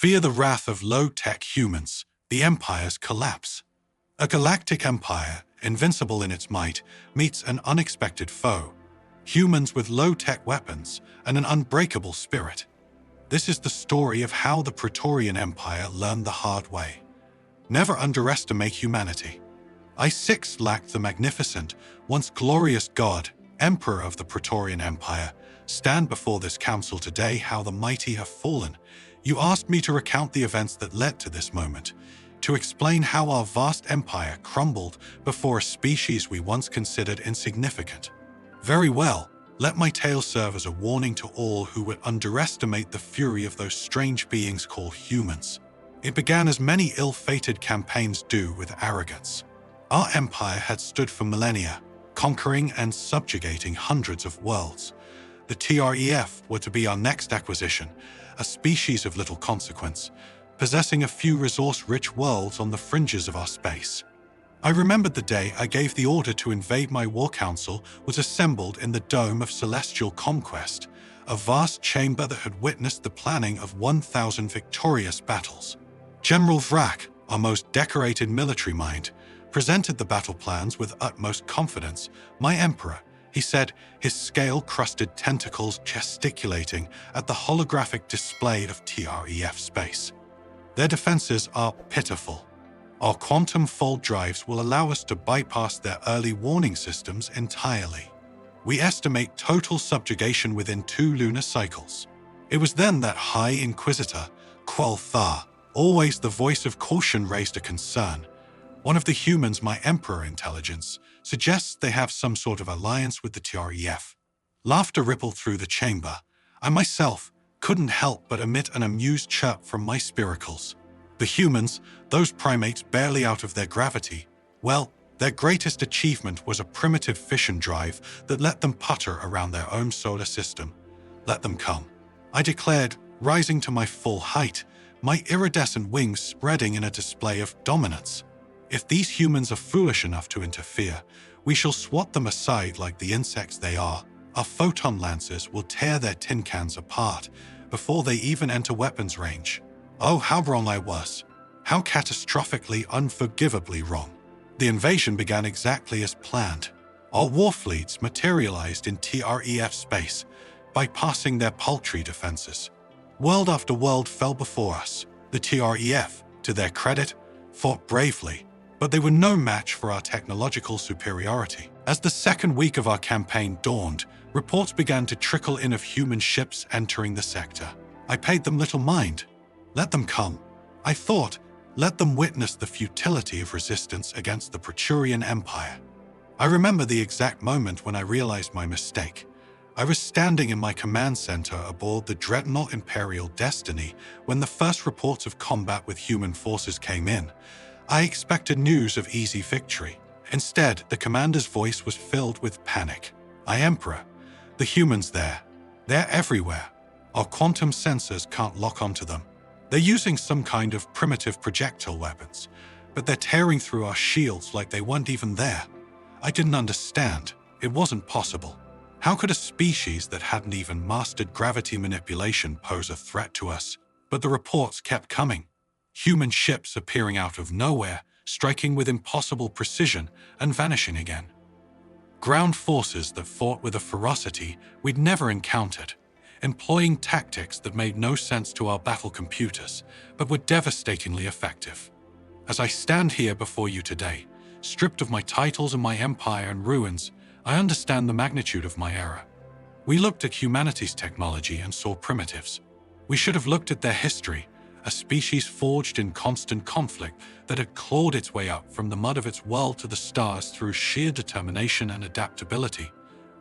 Fear the wrath of low-tech humans, the Empire's collapse. A galactic empire, invincible in its might, meets an unexpected foe. Humans with low-tech weapons and an unbreakable spirit. This is the story of how the Praetorian Empire learned the hard way. Never underestimate humanity. I-6 lacked the magnificent, once glorious god, emperor of the Praetorian Empire. Stand before this council today how the mighty have fallen. You asked me to recount the events that led to this moment, to explain how our vast empire crumbled before a species we once considered insignificant. Very well, let my tale serve as a warning to all who would underestimate the fury of those strange beings called humans. It began as many ill-fated campaigns do with arrogance. Our empire had stood for millennia, conquering and subjugating hundreds of worlds. The TREF were to be our next acquisition, a species of little consequence, possessing a few resource-rich worlds on the fringes of our space. I remembered the day I gave the order to invade. My war council was assembled in the dome of celestial conquest, a vast chamber that had witnessed the planning of 1,000 victorious battles. General Vrak, our most decorated military mind, presented the battle plans with utmost confidence. My emperor, he said, his scale-crusted tentacles gesticulating at the holographic display of TREF space. Their defenses are pitiful. Our quantum fold drives will allow us to bypass their early warning systems entirely. We estimate total subjugation within 2 lunar cycles. It was then that High Inquisitor, Qual Thar, always the voice of caution, raised a concern. One of the humans, my emperor intelligence, suggests they have some sort of alliance with the TREF. Laughter rippled through the chamber. I myself couldn't help but emit an amused chirp from my spiracles. The humans, those primates barely out of their gravity, well, their greatest achievement was a primitive fission drive that let them putter around their own solar system. Let them come, I declared, rising to my full height, my iridescent wings spreading in a display of dominance. If these humans are foolish enough to interfere, we shall swat them aside like the insects they are. Our photon lancers will tear their tin cans apart before they even enter weapons range. Oh, how wrong I was. How catastrophically, unforgivably wrong. The invasion began exactly as planned. Our war fleets materialized in TREF space, bypassing their paltry defenses. World after world fell before us. The TREF, to their credit, fought bravely, but they were no match for our technological superiority. As the second week of our campaign dawned, reports began to trickle in of human ships entering the sector. I paid them little mind. Let them come. I thought, let them witness the futility of resistance against the Praetorian Empire. I remember the exact moment when I realized my mistake. I was standing in my command center aboard the dreadnought Imperial Destiny when the first reports of combat with human forces came in. I expected news of easy victory. Instead, the commander's voice was filled with panic. Emperor, the humans there, they're everywhere. Our quantum sensors can't lock onto them. They're using some kind of primitive projectile weapons, but they're tearing through our shields like they weren't even there. I didn't understand. It wasn't possible. How could a species that hadn't even mastered gravity manipulation pose a threat to us? But the reports kept coming. Human ships appearing out of nowhere, striking with impossible precision and vanishing again. Ground forces that fought with a ferocity we'd never encountered, employing tactics that made no sense to our battle computers, but were devastatingly effective. As I stand here before you today, stripped of my titles and my empire in ruins, I understand the magnitude of my error. We looked at humanity's technology and saw primitives. We should have looked at their history, a species forged in constant conflict that had clawed its way up from the mud of its world to the stars through sheer determination and adaptability.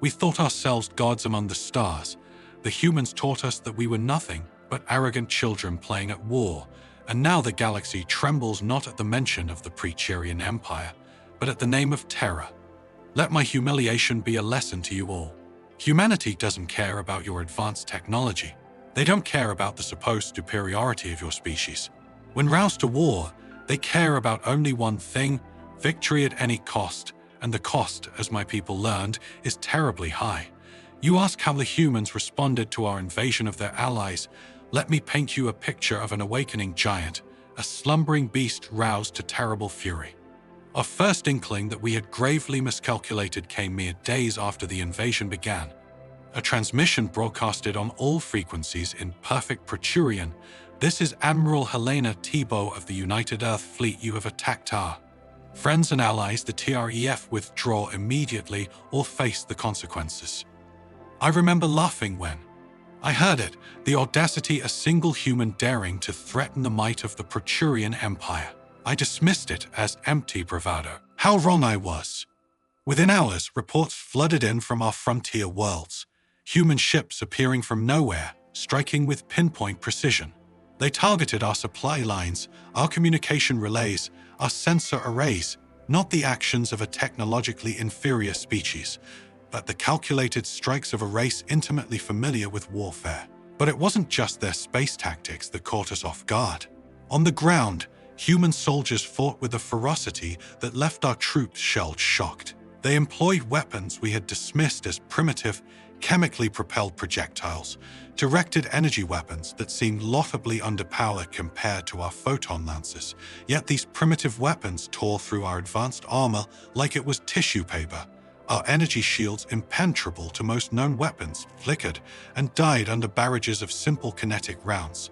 We thought ourselves gods among the stars. The humans taught us that we were nothing but arrogant children playing at war, and now the galaxy trembles not at the mention of the Praetorian Empire, but at the name of terror. Let my humiliation be a lesson to you all. Humanity doesn't care about your advanced technology. They don't care about the supposed superiority of your species. When roused to war, they care about only one thing: victory at any cost, and the cost, as my people learned, is terribly high. You ask how the humans responded to our invasion of their allies. Let me paint you a picture of an awakening giant, a slumbering beast roused to terrible fury. Our first inkling that we had gravely miscalculated came mere days after the invasion began. A transmission broadcasted on all frequencies in perfect Praetorian. "This is Admiral Helena Thibault of the United Earth Fleet. You have attacked our friends and allies. The TREF withdraw immediately or face the consequences." I remember laughing when I heard it, the audacity a single human daring to threaten the might of the Praetorian Empire. I dismissed it as empty bravado. How wrong I was. Within hours, reports flooded in from our frontier worlds. Human ships appearing from nowhere, striking with pinpoint precision. They targeted our supply lines, our communication relays, our sensor arrays, not the actions of a technologically inferior species, but the calculated strikes of a race intimately familiar with warfare. But it wasn't just their space tactics that caught us off guard. On the ground, human soldiers fought with a ferocity that left our troops shell-shocked. They employed weapons we had dismissed as primitive, chemically propelled projectiles, directed energy weapons that seemed laughably underpowered compared to our photon lances. Yet these primitive weapons tore through our advanced armor like it was tissue paper. Our energy shields, impenetrable to most known weapons, flickered and died under barrages of simple kinetic rounds.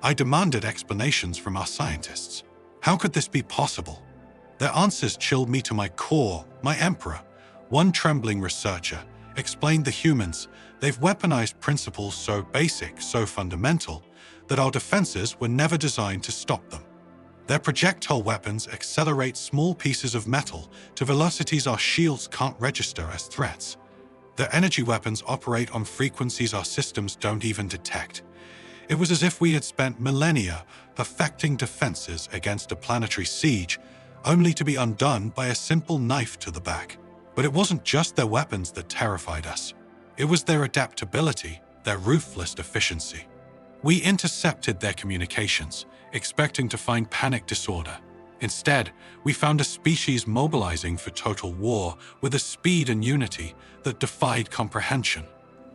I demanded explanations from our scientists. How could this be possible? Their answers chilled me to my core. My emperor, one trembling researcher, explained the humans. They've weaponized principles so basic, so fundamental, that our defenses were never designed to stop them. Their projectile weapons accelerate small pieces of metal to velocities our shields can't register as threats. Their energy weapons operate on frequencies our systems don't even detect. It was as if we had spent millennia perfecting defenses against a planetary siege, only to be undone by a simple knife to the back. But it wasn't just their weapons that terrified us. It was their adaptability, their ruthless efficiency. We intercepted their communications, expecting to find panic disorder. Instead, we found a species mobilizing for total war with a speed and unity that defied comprehension.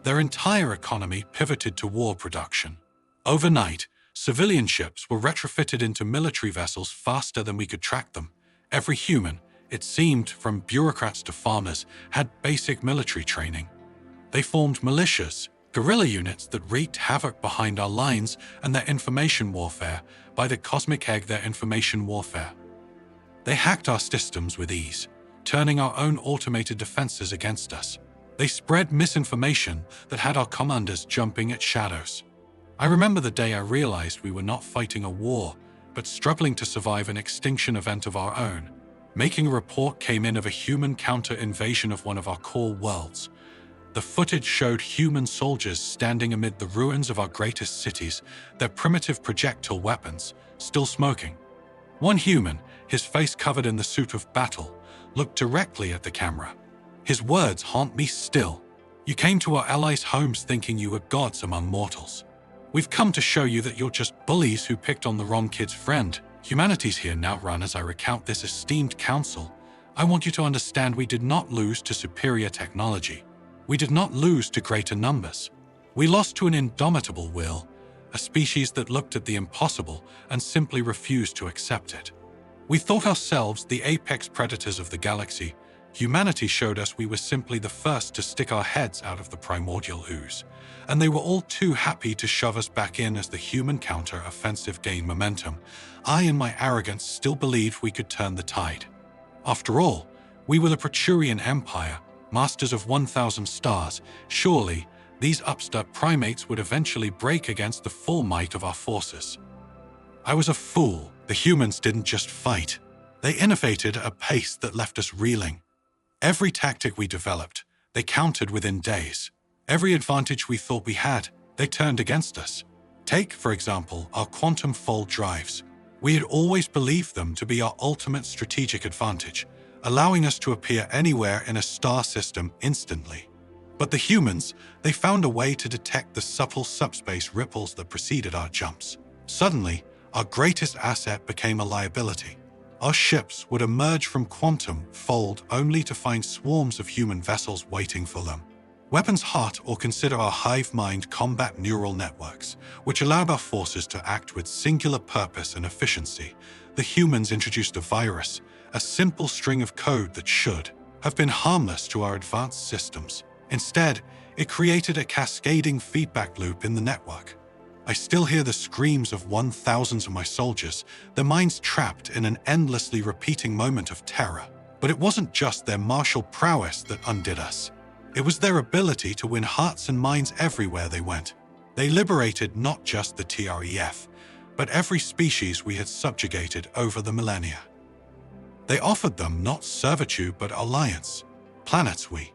Their entire economy pivoted to war production. Overnight, civilian ships were retrofitted into military vessels faster than we could track them. Every human, it seemed, from bureaucrats to farmers, had basic military training. They formed militias, guerrilla units that wreaked havoc behind our lines, and their information warfare, by the cosmic egg, their information warfare. They hacked our systems with ease, turning our own automated defenses against us. They spread misinformation that had our commanders jumping at shadows. I remember the day I realized we were not fighting a war, but struggling to survive an extinction event of our own. Making a report came in of a human counter-invasion of one of our core worlds. The footage showed human soldiers standing amid the ruins of our greatest cities, their primitive projectile weapons still smoking. One human, his face covered in the suit of battle, looked directly at the camera. His words haunt me still. "You came to our allies' homes thinking you were gods among mortals. We've come to show you that you're just bullies who picked on the wrong kid's friend. Humanity's here now." Run as I recount this esteemed council, I want you to understand we did not lose to superior technology. We did not lose to greater numbers. We lost to an indomitable will, a species that looked at the impossible and simply refused to accept it. We thought ourselves the apex predators of the galaxy. Humanity showed us we were simply the first to stick our heads out of the primordial ooze, and they were all too happy to shove us back in as the human counter-offensive gained momentum. I, in my arrogance, still believed we could turn the tide. After all, we were the Praetorian Empire, masters of 1,000 stars. Surely, these upstart primates would eventually break against the full might of our forces. I was a fool. The humans didn't just fight. They innovated at a pace that left us reeling. Every tactic we developed, they countered within days. Every advantage we thought we had, they turned against us. Take, for example, our quantum fold drives. We had always believed them to be our ultimate strategic advantage, allowing us to appear anywhere in a star system instantly. But the humans, they found a way to detect the subtle subspace ripples that preceded our jumps. Suddenly, our greatest asset became a liability. Our ships would emerge from quantum fold only to find swarms of human vessels waiting for them. Weapons heart, or consider our hive mind combat neural networks, which allowed our forces to act with singular purpose and efficiency. The humans introduced a virus, a simple string of code that should have been harmless to our advanced systems. Instead, it created a cascading feedback loop in the network. I still hear the screams of 1,000s of my soldiers, their minds trapped in an endlessly repeating moment of terror. But it wasn't just their martial prowess that undid us. It was their ability to win hearts and minds everywhere they went. They liberated not just the TREF, but every species we had subjugated over the millennia. They offered them not servitude but alliance. Planets we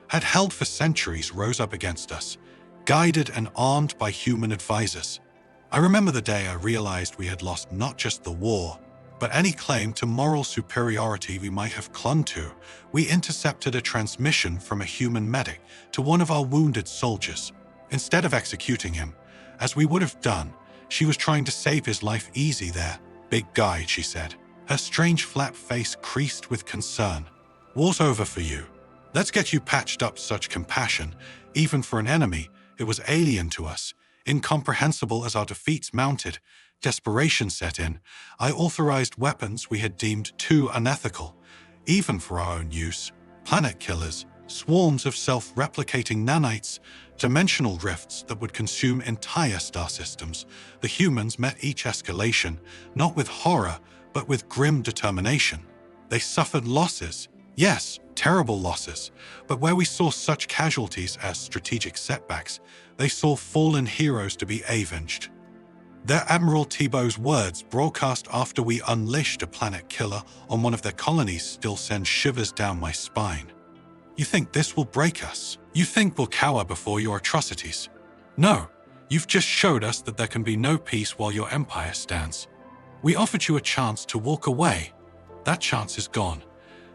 had held for centuries rose up against us, guided and armed by human advisors. I remember the day I realized we had lost not just the war, but any claim to moral superiority we might have clung to. We intercepted a transmission from a human medic to one of our wounded soldiers. Instead of executing him, as we would have done, she was trying to save his life. Easy there, big guy, she said. Her strange flat face creased with concern. War's over for you. Let's get you patched up. Such compassion, even for an enemy, it was alien to us. Incomprehensible as our defeats mounted, desperation set in. I authorized weapons we had deemed too unethical, even for our own use. Planet killers, swarms of self-replicating nanites, dimensional rifts that would consume entire star systems. The humans met each escalation, not with horror, but with grim determination. They suffered losses, yes, terrible losses, but where we saw such casualties as strategic setbacks, they saw fallen heroes to be avenged. Their Admiral Tebow's words, broadcast after we unleashed a planet killer on one of their colonies, still send shivers down my spine. You think this will break us? You think we'll cower before your atrocities? No, you've just showed us that there can be no peace while your empire stands. We offered you a chance to walk away. That chance is gone.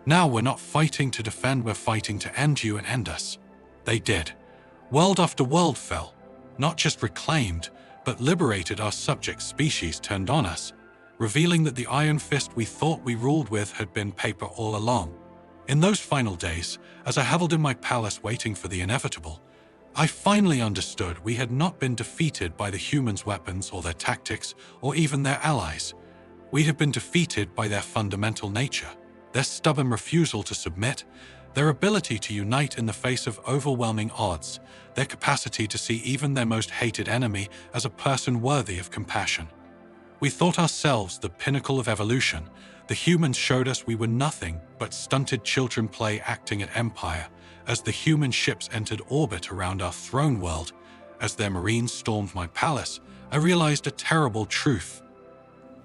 Now we're not fighting to defend, we're fighting to end you and end us. They did. World after world fell, not just reclaimed, but liberated. Our subject species turned on us, revealing that the iron fist we thought we ruled with had been paper all along. In those final days, as I huddled in my palace waiting for the inevitable, I finally understood we had not been defeated by the humans' weapons or their tactics or even their allies. We had been defeated by their fundamental nature, their stubborn refusal to submit, their ability to unite in the face of overwhelming odds, their capacity to see even their most hated enemy as a person worthy of compassion. We thought ourselves the pinnacle of evolution. The humans showed us we were nothing but stunted children play acting at empire. As the human ships entered orbit around our throne world, as their marines stormed my palace, I realized a terrible truth.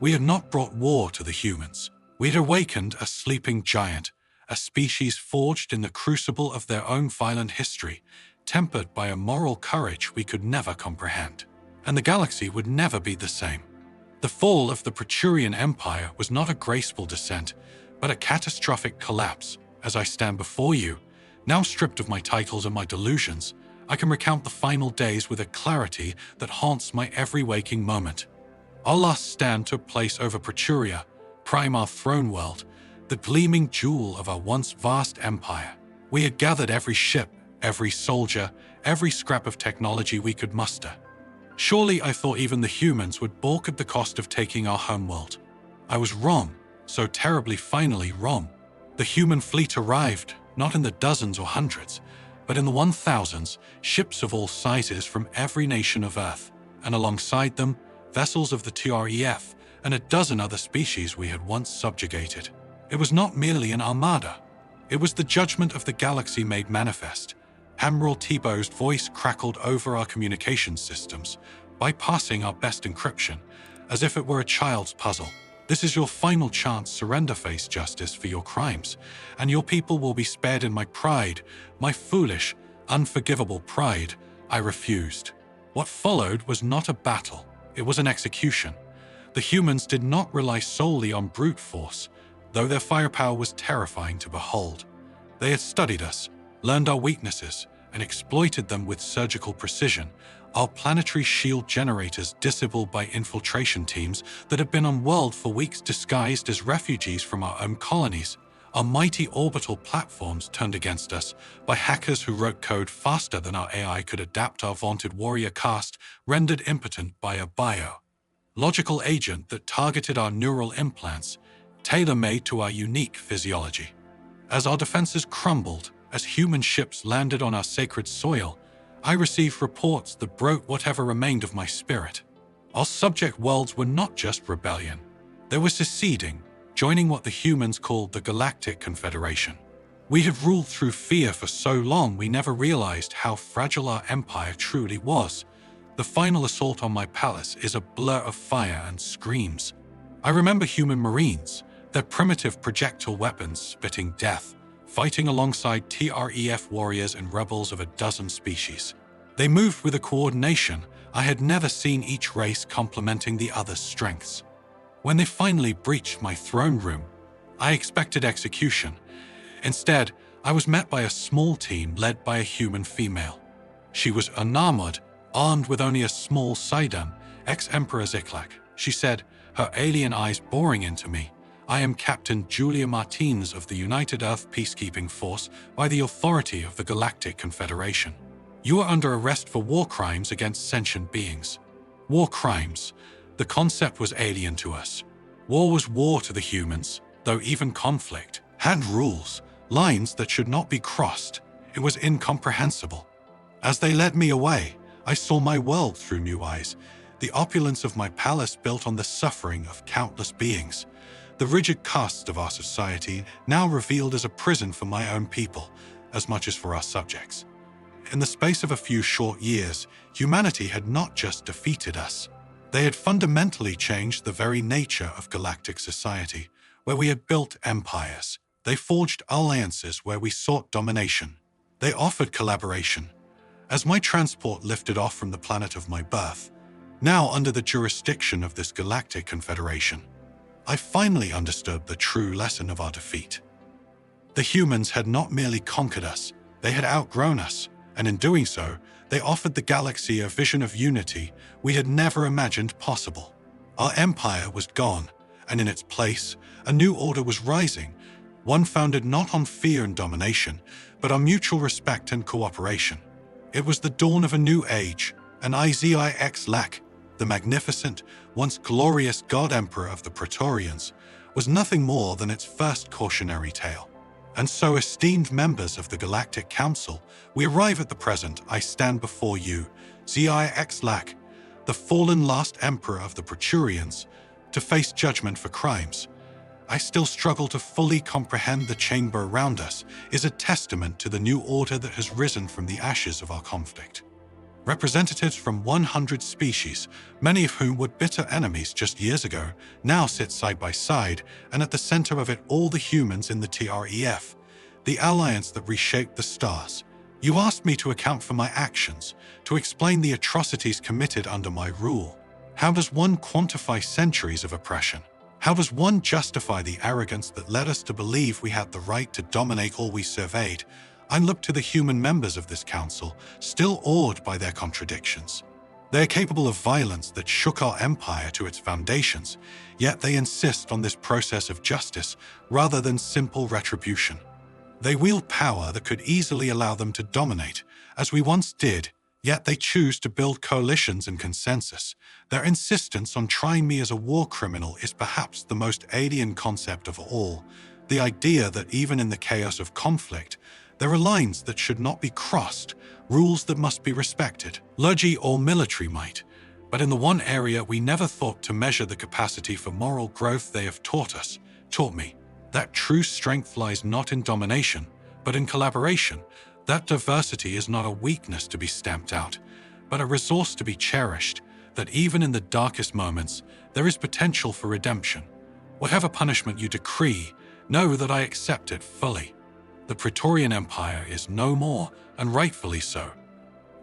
We had not brought war to the humans. We had awakened a sleeping giant, a species forged in the crucible of their own violent history, tempered by a moral courage we could never comprehend. And the galaxy would never be the same. The fall of the Praetorian Empire was not a graceful descent, but a catastrophic collapse. As I stand before you, now stripped of my titles and my delusions, I can recount the final days with a clarity that haunts my every waking moment. Our last stand took place over Praetoria, prime our throne world, the gleaming jewel of our once vast empire. We had gathered every ship, every soldier, every scrap of technology we could muster. Surely I thought even the humans would balk at the cost of taking our homeworld. I was wrong, so terribly finally wrong. The human fleet arrived, not in the dozens or hundreds, but in the 1,000s, ships of all sizes from every nation of Earth, and alongside them, vessels of the TREF and a dozen other species we had once subjugated. It was not merely an armada. It was the judgment of the galaxy made manifest. Admiral Tebow's voice crackled over our communication systems, bypassing our best encryption, as if it were a child's puzzle. This is your final chance. Surrender, face justice for your crimes, and your people will be spared. In my pride, my foolish, unforgivable pride, I refused. What followed was not a battle, it was an execution. The humans did not rely solely on brute force, though their firepower was terrifying to behold. They had studied us, learned our weaknesses, and exploited them with surgical precision. Our planetary shield generators disabled by infiltration teams that had been on world for weeks disguised as refugees from our own colonies. Our mighty orbital platforms turned against us by hackers who wrote code faster than our AI could adapt our vaunted warrior caste, rendered impotent by a biological agent that targeted our neural implants, tailor-made to our unique physiology. As our defenses crumbled, as human ships landed on our sacred soil, I received reports that broke whatever remained of my spirit. Our subject worlds were not just rebellion. They were seceding, joining what the humans called the Galactic Confederation. We had ruled through fear for so long we never realized how fragile our empire truly was. The final assault on my palace is a blur of fire and screams. I remember human marines, their primitive projectile weapons spitting death, fighting alongside TREF warriors and rebels of a dozen species. They moved with a coordination I had never seen, each race complementing the other's strengths. When they finally breached my throne room, I expected execution. Instead, I was met by a small team led by a human female. She was unarmored, armed with only a small sidearm, ex-Emperor Ziklak. She said, her alien eyes boring into me, "I am Captain Julia Martins of the United Earth Peacekeeping Force by the authority of the Galactic Confederation. You are under arrest for war crimes against sentient beings." War crimes. The concept was alien to us. War was war to the humans, though even conflict had rules, lines that should not be crossed. It was incomprehensible. As they led me away, I saw my world through new eyes, the opulence of my palace built on the suffering of countless beings, the rigid castes of our society now revealed as a prison for my own people, as much as for our subjects. In the space of a few short years, humanity had not just defeated us. They had fundamentally changed the very nature of galactic society, where we had built empires. They forged alliances where we sought domination. They offered collaboration. As my transport lifted off from the planet of my birth, now under the jurisdiction of this galactic confederation, I finally understood the true lesson of our defeat. The humans had not merely conquered us, they had outgrown us, and in doing so, they offered the galaxy a vision of unity we had never imagined possible. Our empire was gone, and in its place, a new order was rising, one founded not on fear and domination, but on mutual respect and cooperation. It was the dawn of a new age, and Izix, the magnificent, once glorious god-emperor of the Praetorians, was nothing more than its first cautionary tale. And so, esteemed members of the Galactic Council, we arrive at the present. I stand before you, Zix, the fallen last emperor of the Praetorians, to face judgment for crimes. I still struggle to fully comprehend the chamber around us is a testament to the new order that has risen from the ashes of our conflict. Representatives from 100 species, many of whom were bitter enemies just years ago, now sit side by side, and at the center of it all the humans in the TREF, the alliance that reshaped the stars. You asked me to account for my actions, to explain the atrocities committed under my rule. How does one quantify centuries of oppression? How does one justify the arrogance that led us to believe we had the right to dominate all we surveyed? I look to the human members of this council, still awed by their contradictions. They are capable of violence that shook our empire to its foundations, yet they insist on this process of justice rather than simple retribution. They wield power that could easily allow them to dominate, as we once did, yet they choose to build coalitions and consensus. Their insistence on trying me as a war criminal is perhaps the most alien concept of all, the idea that even in the chaos of conflict, there are lines that should not be crossed, rules that must be respected, clergy or military might. But in the one area we never thought to measure the capacity for moral growth they have taught me, that true strength lies not in domination, but in collaboration, that diversity is not a weakness to be stamped out, but a resource to be cherished, that even in the darkest moments, there is potential for redemption. Whatever punishment you decree, know that I accept it fully. The Praetorian Empire is no more, and rightfully so.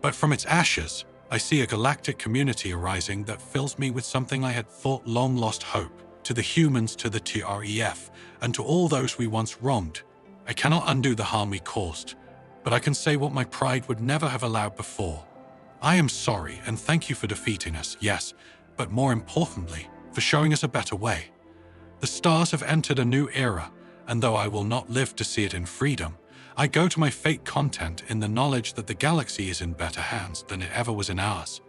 But from its ashes, I see a galactic community arising that fills me with something I had thought long lost hope. To the humans, to the TREF, and to all those we once wronged. I cannot undo the harm we caused, but I can say what my pride would never have allowed before. I am sorry, and thank you for defeating us, yes, but more importantly, for showing us a better way. The stars have entered a new era, and though I will not live to see it in freedom, I go to my fate content in the knowledge that the galaxy is in better hands than it ever was in ours.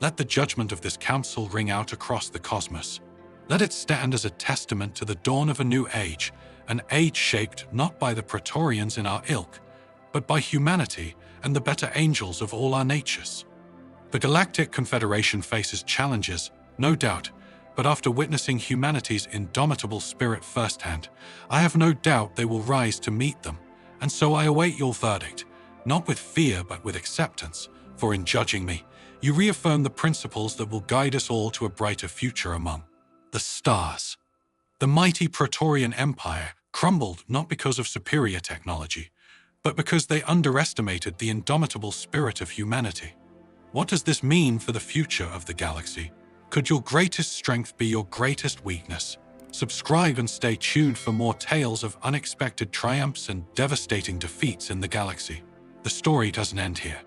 Let the judgment of this council ring out across the cosmos. Let it stand as a testament to the dawn of a new age, an age shaped not by the Praetorians in our ilk, but by humanity and the better angels of all our natures. The Galactic Confederation faces challenges, no doubt, but after witnessing humanity's indomitable spirit firsthand, I have no doubt they will rise to meet them, and so I await your verdict, not with fear but with acceptance, for in judging me, you reaffirm the principles that will guide us all to a brighter future among the stars. The mighty Praetorian Empire crumbled not because of superior technology, but because they underestimated the indomitable spirit of humanity. What does this mean for the future of the galaxy? Could your greatest strength be your greatest weakness? Subscribe and stay tuned for more tales of unexpected triumphs and devastating defeats in the galaxy. The story doesn't end here.